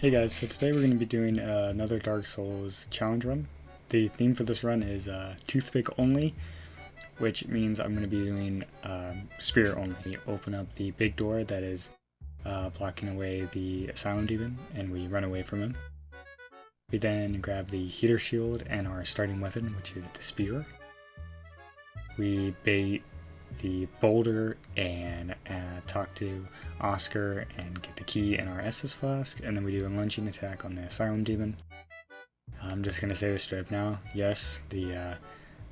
Hey guys, so today we're going to be doing another Dark Souls challenge run. The theme for this run is toothpick only, which means I'm going to be doing spear only. Open up the big door that is blocking away the asylum demon, and we run away from him. We then grab the heater shield and our starting weapon, which is the spear. We bait the boulder and talk to Oscar and get the key in our Estus flask, and then we do a lunging attack on the asylum demon. I'm just gonna say this straight up now. Yes, the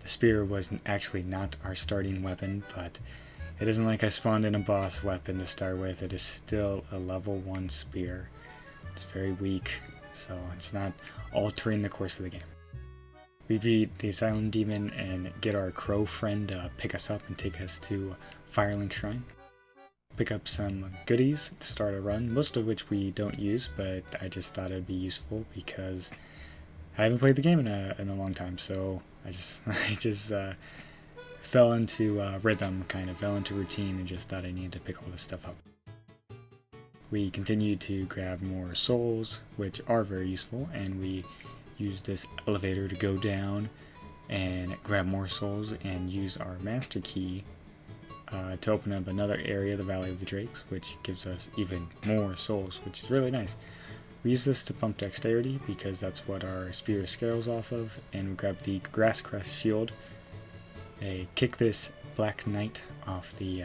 spear was actually not our starting weapon, but it isn't like I spawned in a boss weapon to start with. It is still a level 1 spear. It's very weak, so it's not altering the course of the game. We beat the asylum demon and get our crow friend to pick us up and take us to Firelink Shrine. Pick up some goodies to start a run, most of which we don't use, but I just thought it'd be useful because I haven't played the game in a long time, so I just fell into rhythm, kind of fell into routine, and just thought I needed to pick all this stuff up. We continue to grab more souls, which are very useful, and we use this elevator to go down and grab more souls and use our master key to open up another area, the Valley of the Drakes, which gives us even more souls, which is really nice. We use this to pump dexterity because that's what our spear scales off of, and we grab the grass crest shield, kick this black knight off the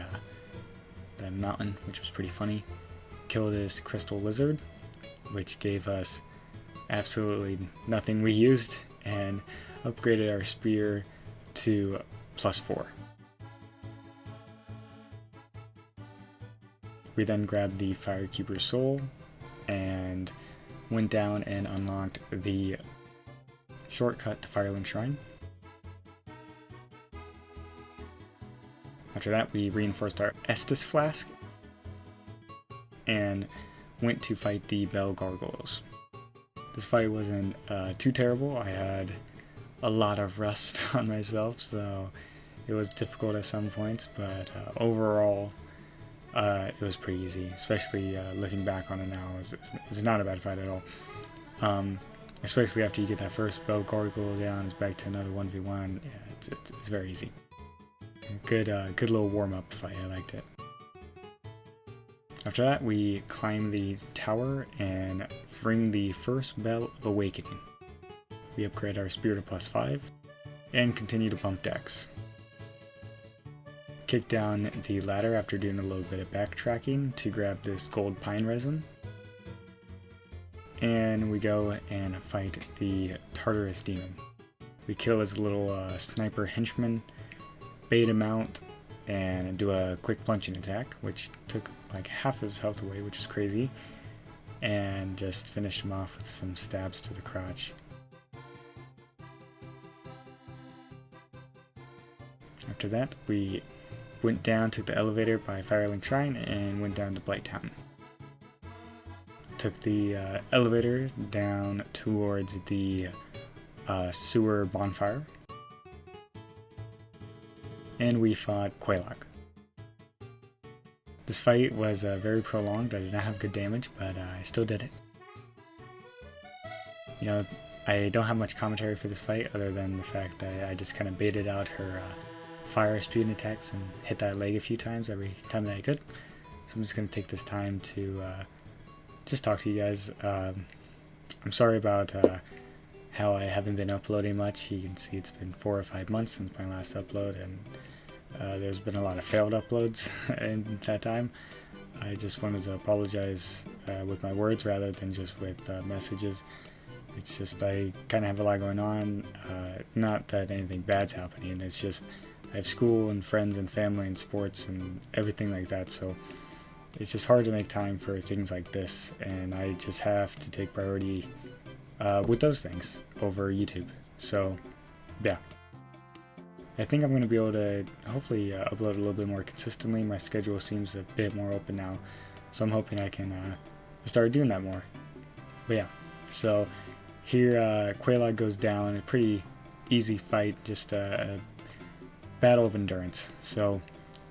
mountain, which was pretty funny, kill this crystal lizard, which gave us absolutely nothing we used, and upgraded our spear to +4. We then grabbed the Firekeeper's soul and went down and unlocked the shortcut to Firelink Shrine. After that, we reinforced our Estus flask and went to fight the Bell Gargoyles. This fight wasn't too terrible. I had a lot of rust on myself, so it was difficult at some points, but overall it was pretty easy, especially looking back on it now. It's not a bad fight at all. Especially after you get that first Bell Gargoyle down, it's back to another 1v1. Yeah, it's very easy. Good little warm-up fight, I liked it. After that, we climb the tower and ring the first Bell of Awakening. We upgrade our spear to +5 and continue to pump dex. Kick down the ladder after doing a little bit of backtracking to grab this gold pine resin. And we go and fight the Tartarus demon. We kill his little sniper henchman, bait him out, and do a quick plunging attack, which took like half his health away, which is crazy, and just finished him off with some stabs to the crotch. After that, we went down, took the elevator by Firelink Shrine, and went down to Blighttown. Took the elevator down towards the sewer bonfire, and we fought Quelaag. This fight was very prolonged. I did not have good damage, but I still did it. You know, I don't have much commentary for this fight other than the fact that I just kind of baited out her fire spewing attacks and hit that leg a few times every time that I could. So I'm just going to take this time to just talk to you guys. I'm sorry about how I haven't been uploading much. You can see it's been 4 or 5 months since my last upload, and there's been a lot of failed uploads in that time. I just wanted to apologize with my words rather than just with messages. It's just I kind of have a lot going on. Not that anything bad's happening, it's just I have school and friends and family and sports and everything like that, so it's just hard to make time for things like this, and I just have to take priority with those things over YouTube. So yeah, I think I'm going to be able to hopefully upload a little bit more consistently. My schedule seems a bit more open now, so I'm hoping I can start doing that more. But yeah, so here Quelaag goes down, a pretty easy fight, just a battle of endurance. So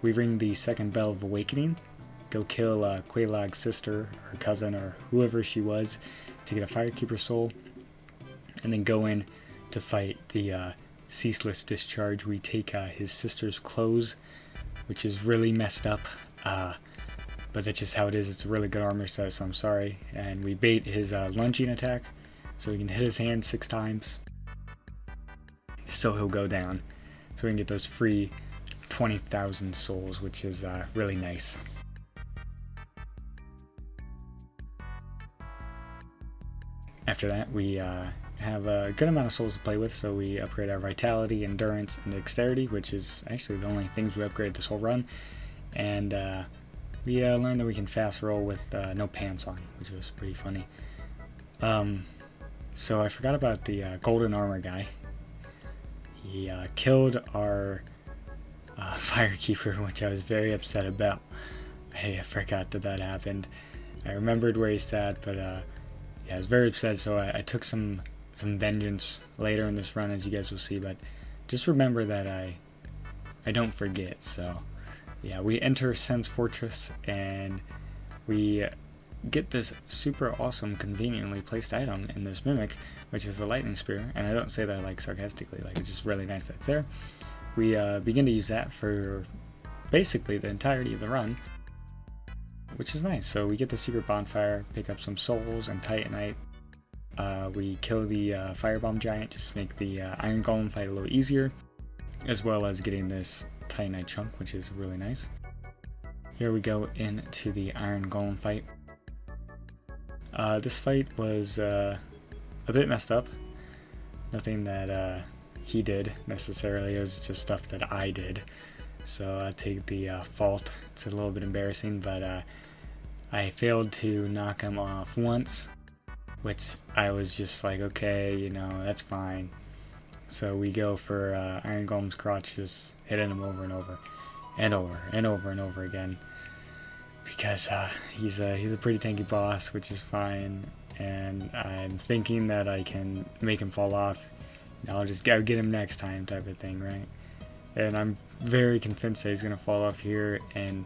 we ring the second Bell of Awakening, go kill Quaylog's sister or cousin or whoever she was to get a Firekeeper soul, and then go in to fight the Ceaseless Discharge. We take his sister's clothes, which is really messed up, but that's just how it is. It's a really good armor set, so I'm sorry. And we bait his lunging attack, so we can hit his hand 6 times, so he'll go down. So we can get those free 20,000 souls, which is really nice. After that, we have a good amount of souls to play with, so we upgrade our vitality, endurance, and dexterity, which is actually the only things we upgrade this whole run. And we learned that we can fast roll with no pants on, which was pretty funny. So I forgot about the golden armor guy. He killed our Firekeeper, which I was very upset about. I forgot that happened. I remembered where he sat, but yeah, I was very upset, so I took some vengeance later in this run, as you guys will see, but just remember that I don't forget. So yeah, we enter Sen's Fortress, and we get this super awesome, conveniently placed item in this Mimic, which is the Lightning Spear, and I don't say that like sarcastically, like it's just really nice that it's there. We begin to use that for basically the entirety of the run, which is nice. So we get the secret bonfire, pick up some souls and Titanite. We kill the Firebomb Giant just to make the Iron Golem fight a little easier, as well as getting this Titanite chunk, which is really nice. Here we go into the Iron Golem fight. This fight was a bit messed up. Nothing that he did necessarily, it was just stuff that I did. So I take the fault. It's a little bit embarrassing, but I failed to knock him off once, which I was just like, okay, you know, that's fine. So we go for Iron Golem's crotch, just hitting him over and over and over and over and over again, because he's a pretty tanky boss, which is fine. And I'm thinking that I can make him fall off. I'll get him next time, type of thing, right? And I'm very convinced that he's gonna fall off here, and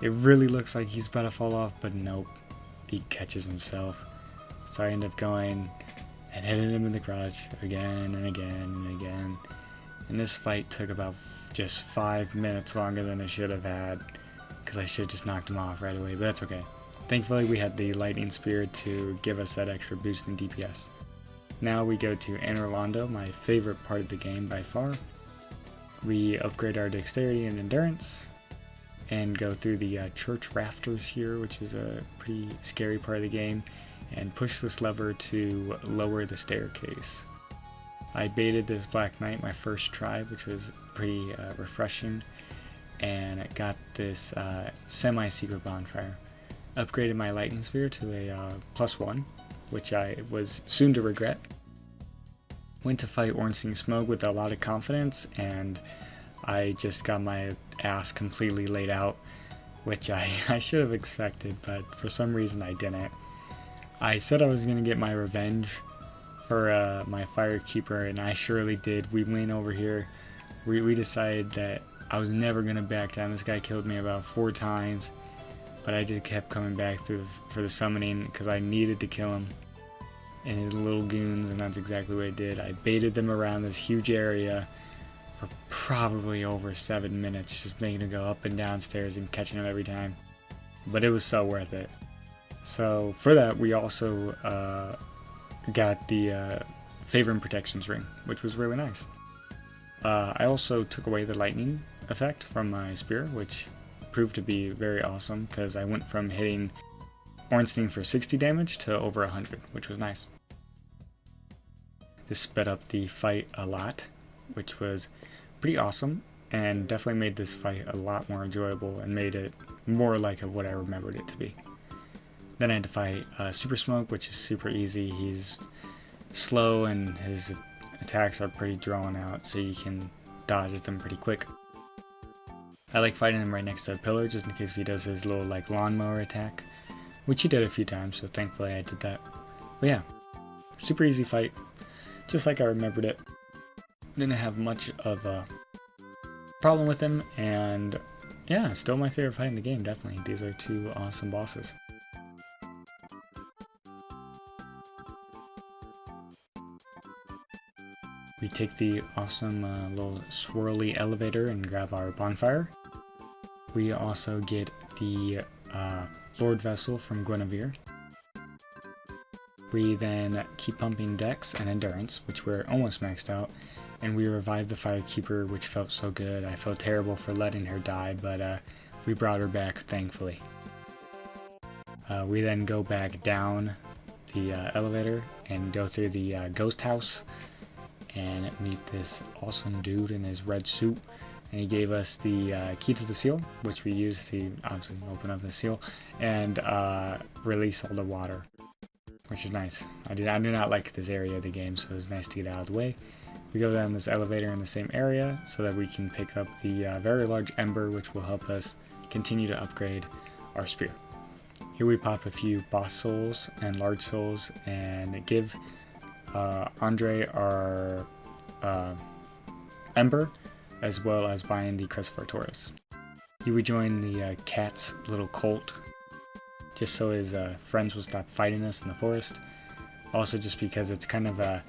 it really looks like he's about to fall off, but nope, he catches himself. So I end up going and hitting him in the crotch again and again and again. And this fight took about just 5 minutes longer than it should have had, because I should have just knocked him off right away, but that's okay. Thankfully we had the Lightning Spear to give us that extra boost in DPS. Now we go to Anor Londo, my favorite part of the game by far. We upgrade our dexterity and endurance, and go through the church rafters here, which is a pretty scary part of the game, and push this lever to lower the staircase. I baited this Black Knight my first try, which was pretty refreshing, and I got this semi-secret bonfire. Upgraded my Lightning Spear to a +1, which I was soon to regret. Went to fight Ornstein Smoke with a lot of confidence, and I just got my ass completely laid out, which I should have expected, but for some reason I didn't. I said I was going to get my revenge for my Firekeeper, and I surely did. We went over here. We decided that I was never going to back down. This guy killed me about 4 times, but I just kept coming back for the summoning because I needed to kill him and his little goons, and that's exactly what I did. I baited them around this huge area for probably over 7 minutes, just making them go up and down stairs and catching them every time. But it was so worth it. So for that, we also got the Favor and Protections ring, which was really nice. I also took away the lightning effect from my spear, which proved to be very awesome, because I went from hitting Ornstein for 60 damage to over 100, which was nice. This sped up the fight a lot, which was pretty awesome, and definitely made this fight a lot more enjoyable and made it more like what I remembered it to be. Then I had to fight Super Smoke, which is super easy. He's slow and his attacks are pretty drawn out, so you can dodge at them pretty quick. I like fighting him right next to a pillar, just in case he does his little like lawnmower attack, which he did a few times, so thankfully I did that. But yeah, super easy fight, just like I remembered it. Didn't have much of a problem with him, and yeah, still my favorite fight in the game, definitely. These are two awesome bosses. We take the awesome little swirly elevator and grab our bonfire. We also get the Lord Vessel from Guinevere. We then keep pumping Dex and Endurance, which we're almost maxed out, and we revive the Firekeeper, which felt so good. I felt terrible for letting her die, but we brought her back, thankfully. We then go back down the elevator and go through the ghost house and meet this awesome dude in his red suit. And he gave us the key to the seal, which we used to obviously open up the seal and release all the water, which is nice. I do not like this area of the game, so it was nice to get out of the way. We go down this elevator in the same area so that we can pick up the very large ember, which will help us continue to upgrade our spear. Here we pop a few boss souls and large souls and give Andre our ember, as well as buying the Crest of Artoris. Here we join the cat's little cult, just so his friends will stop fighting us in the forest. Also just because it's kind of out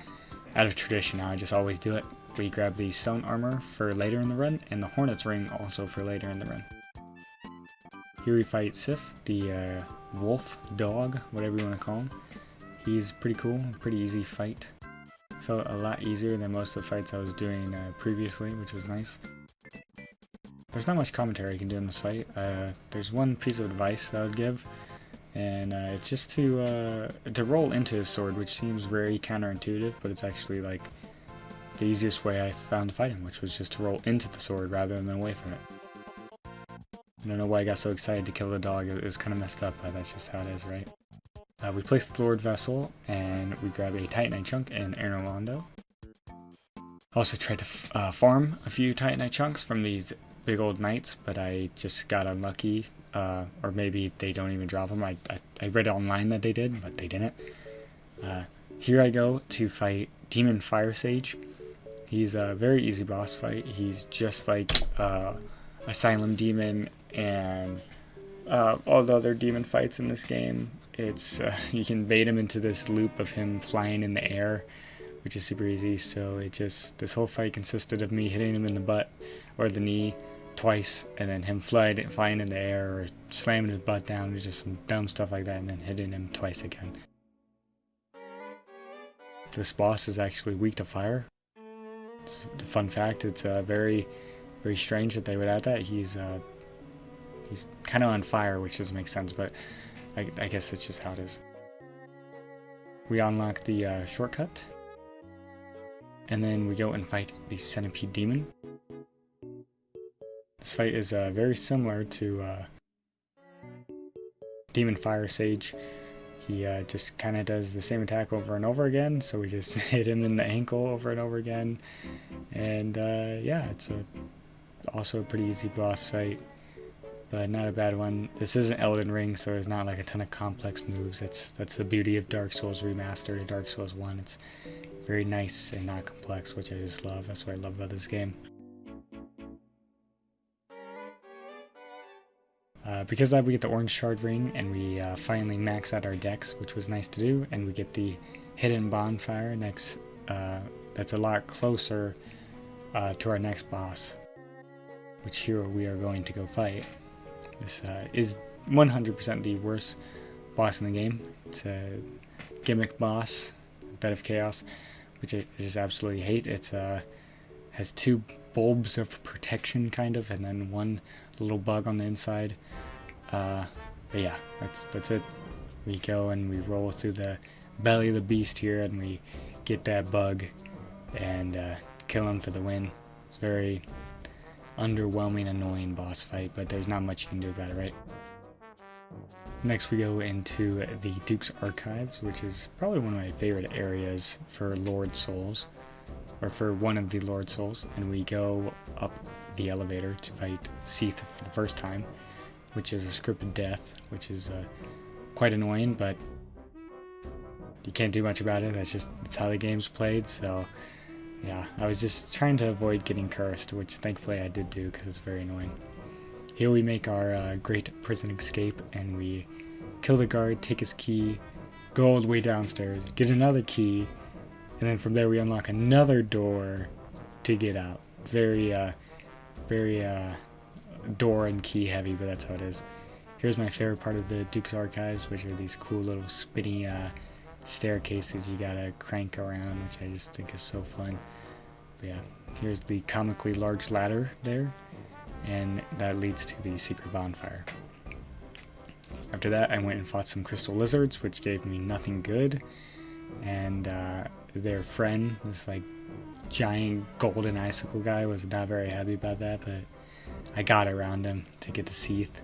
of tradition now, I just always do it. We grab the stone armor for later in the run, and the Hornet's ring also for later in the run. Here we fight Sif, the wolf dog, whatever you want to call him. He's pretty cool, pretty easy fight. Felt a lot easier than most of the fights I was doing previously, which was nice. There's not much commentary I can do in this fight. There's one piece of advice that I would give, and it's just to roll into his sword, which seems very counterintuitive, but it's actually like the easiest way I found to fight him, which was just to roll into the sword rather than away from it. I don't know why I got so excited to kill the dog. It was kind of messed up, but that's just how it is, right? We place the Lord Vessel, and we grab a Titanite chunk and Ernolondo. Also tried to farm a few Titanite chunks from these big old knights, but I just got unlucky, or maybe they don't even drop them. I read online that they did, but they didn't. Here I go to fight Demon Fire Sage. He's a very easy boss fight. He's just like Asylum Demon and all the other demon fights in this game. It's you can bait him into this loop of him flying in the air, which is super easy. So this whole fight consisted of me hitting him in the butt or the knee twice, and then him flying in the air or slamming his butt down. There's just some dumb stuff like that, and then hitting him twice again. This boss is actually weak to fire. It's a fun fact. It's very, very strange that they would add that. He's kind of on fire, which doesn't make sense, but I guess it's just how it is. We unlock the shortcut, and then we go and fight the Centipede Demon. This fight is very similar to Demon Fire Sage. He just kind of does the same attack over and over again, so we just hit him in the ankle over and over again. And yeah, it's also a pretty easy boss fight, but not a bad one. This isn't Elden Ring, so there's not like a ton of complex moves. That's the beauty of Dark Souls Remastered and Dark Souls 1. It's very nice and not complex, which I just love. That's what I love about this game. Because of that, we get the orange shard ring, and we finally max out our dex, which was nice to do, and we get the hidden bonfire next. That's a lot closer to our next boss, which here we are going to go fight. This is 100% the worst boss in the game. It's a gimmick boss, Bed of Chaos, which I just absolutely hate. It's has two bulbs of protection, kind of, and then one little bug on the inside. But yeah, that's it. We go and we roll through the belly of the beast here, and we get that bug and kill him for the win. It's very underwhelming, annoying boss fight, but there's not much you can do about it, right? Next we go into the Duke's Archives, which is probably one of my favorite areas for Lord Souls, or for one of the Lord Souls, and we go up the elevator to fight Seath for the first time, which is a scripted death, which is quite annoying, but you can't do much about it. It's how the game's played. So yeah, I was just trying to avoid getting cursed, which thankfully I did do because it's very annoying. Here we make our great prison escape, and we kill the guard, take his key, go all the way downstairs, get another key, and then from there we unlock another door to get out. Very door and key heavy, but that's how it is. Here's my favorite part of the Duke's Archives, which are these cool little spinny staircases you gotta crank around, which I just think is so fun. But yeah, here's the comically large ladder there, and that leads to the secret bonfire. After that, I went and fought some crystal lizards, which gave me nothing good, and their friend, this like giant golden icicle guy, was not very happy about that, but I got around him to get to Seath.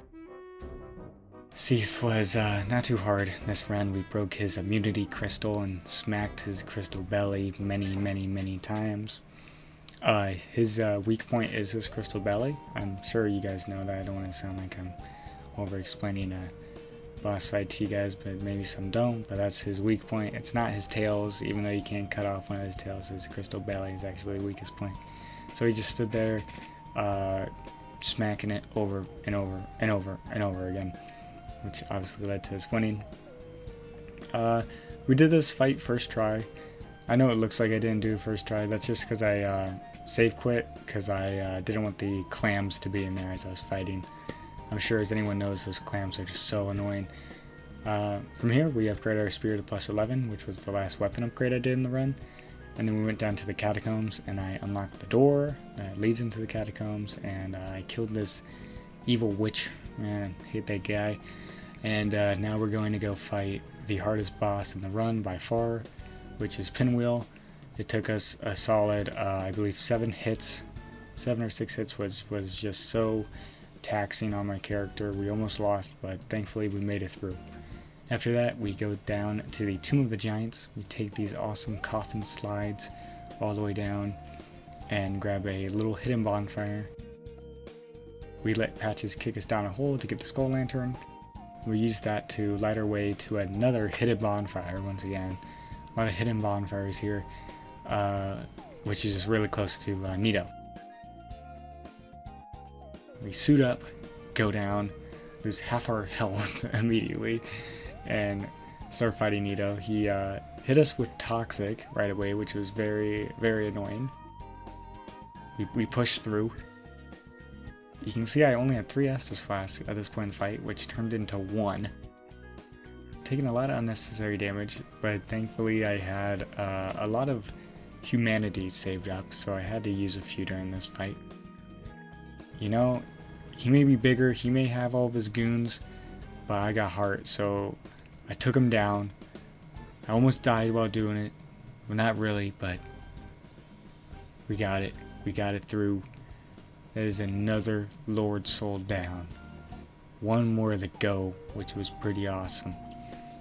Seath was not too hard. This run we broke his immunity crystal and smacked his crystal belly many times. His weak point is his crystal belly. I'm sure you guys know that. I don't want to sound like I'm over explaining a boss fight to you guys, but maybe some don't. But that's his weak point. It's not his tails, even though you can cut off one of his tails. His crystal belly is actually the weakest point. So he just stood there smacking it over and over again, which obviously led to his winning. We did this fight first try. I know it looks like I didn't do first try. That's just because I save quit, because I didn't want the clams to be in there as I was fighting. I'm sure, as anyone knows, those clams are just so annoying. From here, we upgraded our spear to +11, which was the last weapon upgrade I did in the run. And then we went down to the catacombs, and I unlocked the door that leads into the catacombs, and I killed this evil witch. Man, I hate that guy. And now we're going to go fight the hardest boss in the run by far, which is Pinwheel. It took us a solid, I believe, 7 or 6 hits was just so taxing on my character. We almost lost, but thankfully we made it through. After that, we go down to the Tomb of the Giants. We take these awesome coffin slides all the way down and grab a little hidden bonfire. We let Patches kick us down a hole to get the skull lantern. We use that to light our way to another hidden bonfire once again. A lot of hidden bonfires here, which is just really close to Nito. We suit up, go down, lose half our health immediately, and start fighting Nito. He hit us with Toxic right away, which was very annoying. We pushed through. You can see I only had 3 Estus Flasks at this point in the fight, which turned into 1. Taking a lot of unnecessary damage, but thankfully I had a lot of humanity saved up, so I had to use a few during this fight. You know, he may be bigger, he may have all of his goons, but I got heart, so I took him down. I almost died while doing it. Well, not really, but we got it. We got it through. That is another Lord Soul down. One more to go, which was pretty awesome.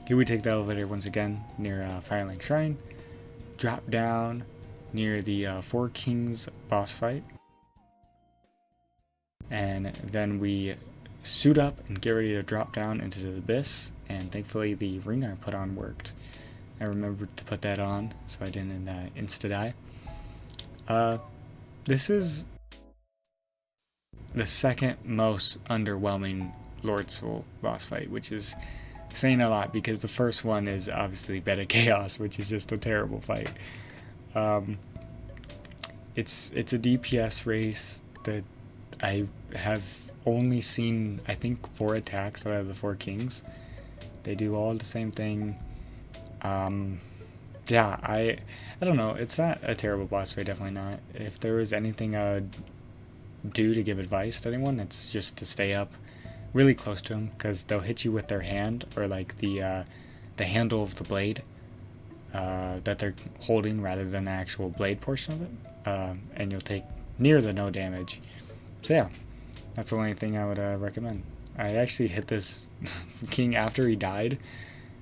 Here we take the elevator once again near Firelink Shrine. Drop down near the Four Kings boss fight. And then we suit up and get ready to drop down into the abyss. And thankfully the ring I put on worked. I remembered to put that on so I didn't insta-die. This is the second most underwhelming Lord Soul boss fight, which is saying a lot because the first one is obviously Beta Chaos, which is just a terrible fight. It's a DPS race that I have only seen, I think, 4 attacks out of the 4 kings. They do all the same thing. Yeah, I don't know. It's not a terrible boss fight, definitely not. If there was anything I would do to give advice to anyone, it's just to stay up really close to them, because they'll hit you with their hand, or like the handle of the blade that they're holding rather than the actual blade portion of it, and you'll take near the no damage. So yeah, that's the only thing I would recommend. I actually hit this king after he died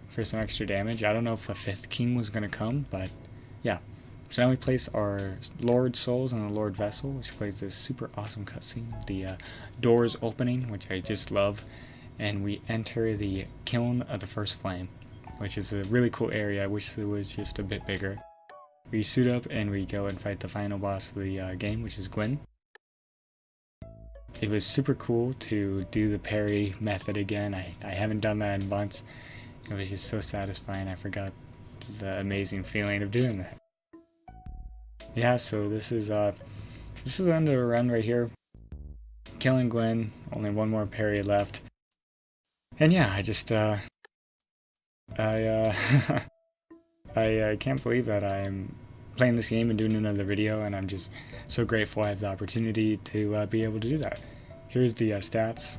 for some extra damage. I don't know if a 5th king was going to come, but yeah. So now we place our Lord Souls on the Lord Vessel, which plays this super awesome cutscene. The doors opening, which I just love. And we enter the Kiln of the First Flame, which is a really cool area. I wish it was just a bit bigger. We suit up and we go and fight the final boss of the game, which is Gwen. it was super cool to do the parry method again. I haven't done that in months. It was just so satisfying. I forgot the amazing feeling of doing that. Yeah, so this is the end of the run right here. Killing Gwen, only one more parry left. And yeah, I just I I can't believe that I'm playing this game and doing another video, and I'm just so grateful I have the opportunity to be able to do that. Here's the stats,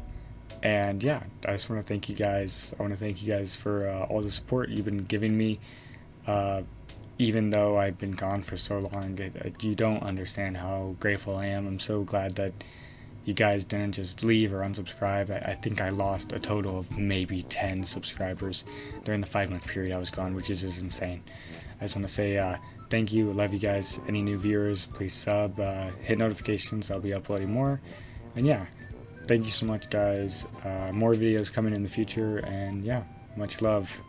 and yeah, I just want to thank you guys. I want to thank you guys for all the support you've been giving me. Even though I've been gone for so long, you don't understand how grateful I am. I'm so glad that you guys didn't just leave or unsubscribe. I think I lost a total of maybe 10 subscribers during the 5-month period I was gone, which is just insane. I just want to say thank you, love you guys. Any new viewers, please sub, hit notifications, I'll be uploading more. And yeah, thank you so much guys. More videos coming in the future, and yeah, much love.